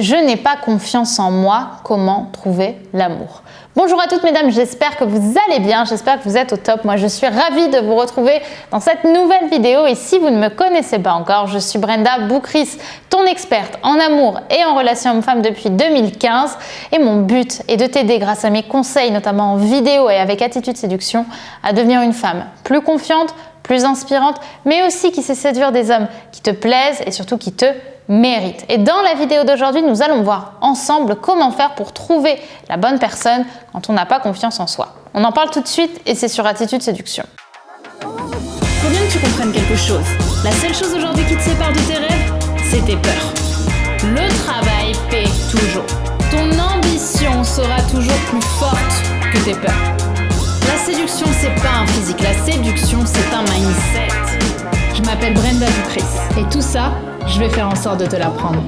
Je n'ai pas confiance en moi, comment trouver l'amour? Bonjour à toutes mesdames, j'espère que vous allez bien, j'espère que vous êtes au top. Moi je suis ravie de vous retrouver dans cette nouvelle vidéo et si vous ne me connaissez pas encore, je suis Brenda Boucris, ton experte en amour et en relations hommes-femmes depuis 2015 et mon but est de t'aider grâce à mes conseils, notamment en vidéo et avec Attitude Séduction, à devenir une femme plus confiante, plus inspirante, mais aussi qui sait séduire des hommes qui te plaisent et surtout qui te mérite. Et dans la vidéo d'aujourd'hui, nous allons voir ensemble comment faire pour trouver la bonne personne quand on n'a pas confiance en soi. On en parle tout de suite et c'est sur Attitude Séduction. Faut bien que tu comprennes quelque chose. La seule chose aujourd'hui qui te sépare de tes rêves, c'est tes peurs. Le travail paie toujours. Ton ambition sera toujours plus forte que tes peurs. La séduction, c'est pas un physique. La séduction, c'est un mindset. Je m'appelle Brenda Boucris et tout ça, je vais faire en sorte de te l'apprendre.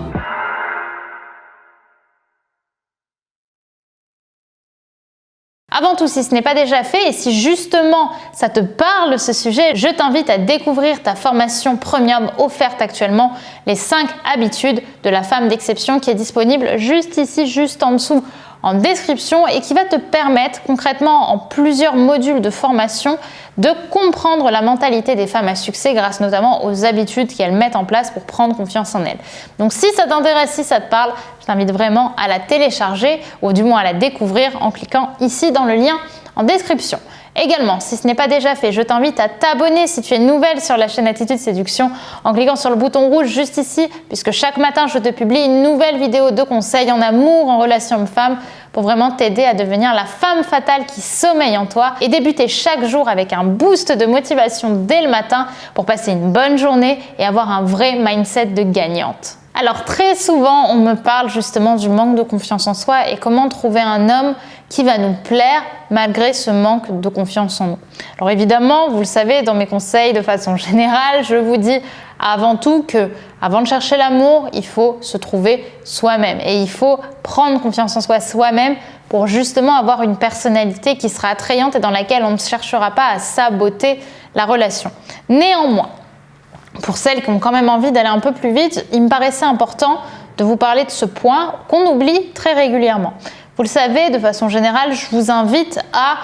Avant tout, si ce n'est pas déjà fait et si justement ça te parle ce sujet, je t'invite à découvrir ta formation premium offerte actuellement, les 5 habitudes de la femme d'exception qui est disponible juste ici, juste en dessous en description et qui va te permettre concrètement en plusieurs modules de formation de comprendre la mentalité des femmes à succès grâce notamment aux habitudes qu'elles mettent en place pour prendre confiance en elles. Donc si ça t'intéresse, si ça te parle, je t'invite vraiment à la télécharger ou du moins à la découvrir en cliquant ici dans le lien en description. Également, si ce n'est pas déjà fait, je t'invite à t'abonner si tu es nouvelle sur la chaîne Attitude Séduction en cliquant sur le bouton rouge juste ici, puisque chaque matin, je te publie une nouvelle vidéo de conseils en amour, en relation homme-femme, pour vraiment t'aider à devenir la femme fatale qui sommeille en toi et débuter chaque jour avec un boost de motivation dès le matin pour passer une bonne journée et avoir un vrai mindset de gagnante. Alors très souvent, on me parle justement du manque de confiance en soi et comment trouver un homme qui va nous plaire malgré ce manque de confiance en nous. Alors évidemment, vous le savez, dans mes conseils de façon générale, je vous dis avant tout que avant de chercher l'amour, il faut se trouver soi-même et il faut prendre confiance en soi soi-même pour justement avoir une personnalité qui sera attrayante et dans laquelle on ne cherchera pas à saboter la relation. Néanmoins, pour celles qui ont quand même envie d'aller un peu plus vite, il me paraissait important de vous parler de ce point qu'on oublie très régulièrement. Vous le savez, de façon générale, je vous invite à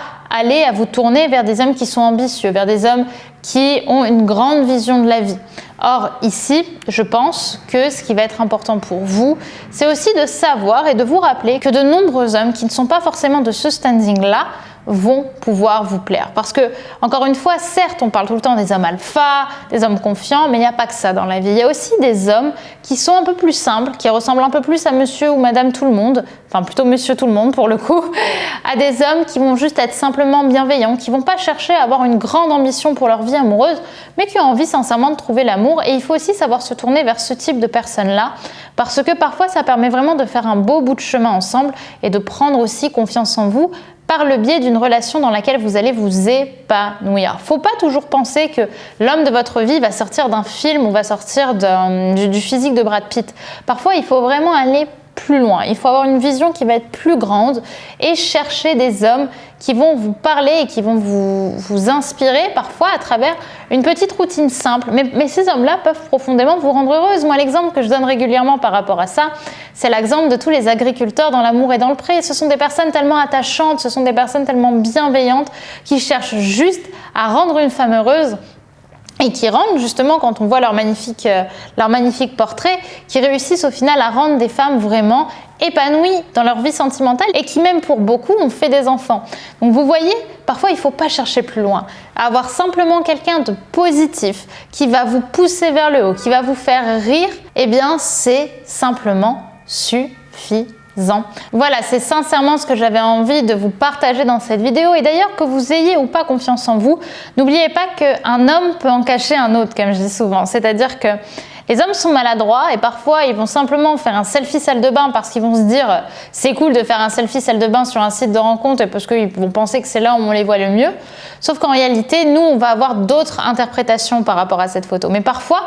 vous tourner vers des hommes qui sont ambitieux, vers des hommes qui ont une grande vision de la vie. Or, ici, je pense que ce qui va être important pour vous, c'est aussi de savoir et de vous rappeler que de nombreux hommes qui ne sont pas forcément de ce standing-là vont pouvoir vous plaire. Parce que, encore une fois, certes, on parle tout le temps des hommes alpha, des hommes confiants, mais il n'y a pas que ça dans la vie. Il y a aussi des hommes qui sont un peu plus simples, qui ressemblent un peu plus à monsieur ou madame tout le monde, enfin plutôt monsieur tout le monde pour le coup, à des hommes qui vont juste être simplement bienveillants, qui vont pas chercher à avoir une grande ambition pour leur vie amoureuse, mais qui ont envie sincèrement de trouver l'amour. Et il faut aussi savoir se tourner vers ce type de personnes-là, parce que parfois ça permet vraiment de faire un beau bout de chemin ensemble et de prendre aussi confiance en vous, par le biais d'une relation dans laquelle vous allez vous épanouir. Faut pas toujours penser que l'homme de votre vie va sortir d'un film ou va sortir du physique de Brad Pitt. Parfois, il faut vraiment aller plus loin. Il faut avoir une vision qui va être plus grande et chercher des hommes qui vont vous parler et qui vont vous inspirer parfois à travers une petite routine simple. Mais ces hommes-là peuvent profondément vous rendre heureuse. Moi, l'exemple que je donne régulièrement par rapport à ça, c'est l'exemple de tous les agriculteurs dans l'amour et dans le pré. Ce sont des personnes tellement attachantes, ce sont des personnes tellement bienveillantes qui cherchent juste à rendre une femme heureuse et qui rendent justement, quand on voit leur magnifique portrait, qui réussissent au final à rendre des femmes vraiment épanouies dans leur vie sentimentale et qui même pour beaucoup ont fait des enfants. Donc vous voyez, parfois il ne faut pas chercher plus loin. Avoir simplement quelqu'un de positif qui va vous pousser vers le haut, qui va vous faire rire, eh bien c'est simplement suffisant. Voilà, c'est sincèrement ce que j'avais envie de vous partager dans cette vidéo. Et d'ailleurs, que vous ayez ou pas confiance en vous, n'oubliez pas qu'un homme peut en cacher un autre, comme je dis souvent. C'est-à-dire que les hommes sont maladroits et parfois ils vont simplement faire un selfie salle de bain parce qu'ils vont se dire c'est cool de faire un selfie salle de bain sur un site de rencontre et parce qu'ils vont penser que c'est là où on les voit le mieux. Sauf qu'en réalité, nous, on va avoir d'autres interprétations par rapport à cette photo. Mais parfois,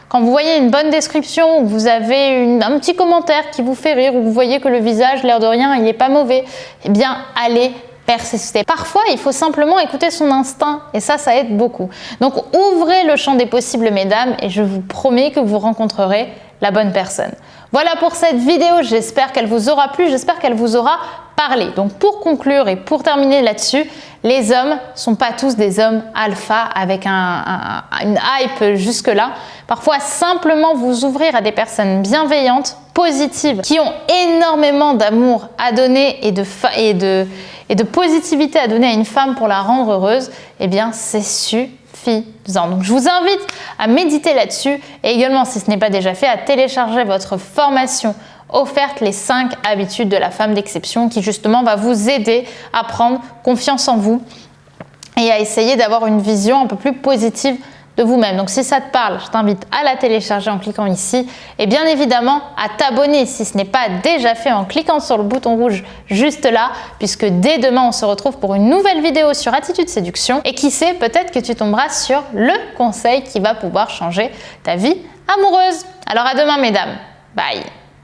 quand vous voyez une bonne description, ou vous avez un petit commentaire qui vous fait rire, ou vous voyez que le visage, l'air de rien, il n'est pas mauvais, eh bien, allez persister. Parfois, il faut simplement écouter son instinct et ça aide beaucoup. Donc, ouvrez le champ des possibles, mesdames, et je vous promets que vous rencontrerez la bonne personne. Voilà pour cette vidéo, j'espère qu'elle vous aura plu, j'espère qu'elle vous aura parlé. Donc pour conclure et pour terminer là-dessus, les hommes sont pas tous des hommes alpha avec une hype jusque-là. Parfois, simplement vous ouvrir à des personnes bienveillantes, positives, qui ont énormément d'amour à donner et de positivité à donner à une femme pour la rendre heureuse, eh bien c'est suffisant. Donc je vous invite à méditer là-dessus et également, si ce n'est pas déjà fait, à télécharger votre formation offerte, les 5 habitudes de la femme d'exception, qui justement va vous aider à prendre confiance en vous et à essayer d'avoir une vision un peu plus positive de vous-même. Donc si ça te parle, je t'invite à la télécharger en cliquant ici et bien évidemment à t'abonner si ce n'est pas déjà fait en cliquant sur le bouton rouge juste là, puisque dès demain on se retrouve pour une nouvelle vidéo sur Attitude Séduction et qui sait, peut-être que tu tomberas sur le conseil qui va pouvoir changer ta vie amoureuse. Alors à demain mesdames, bye.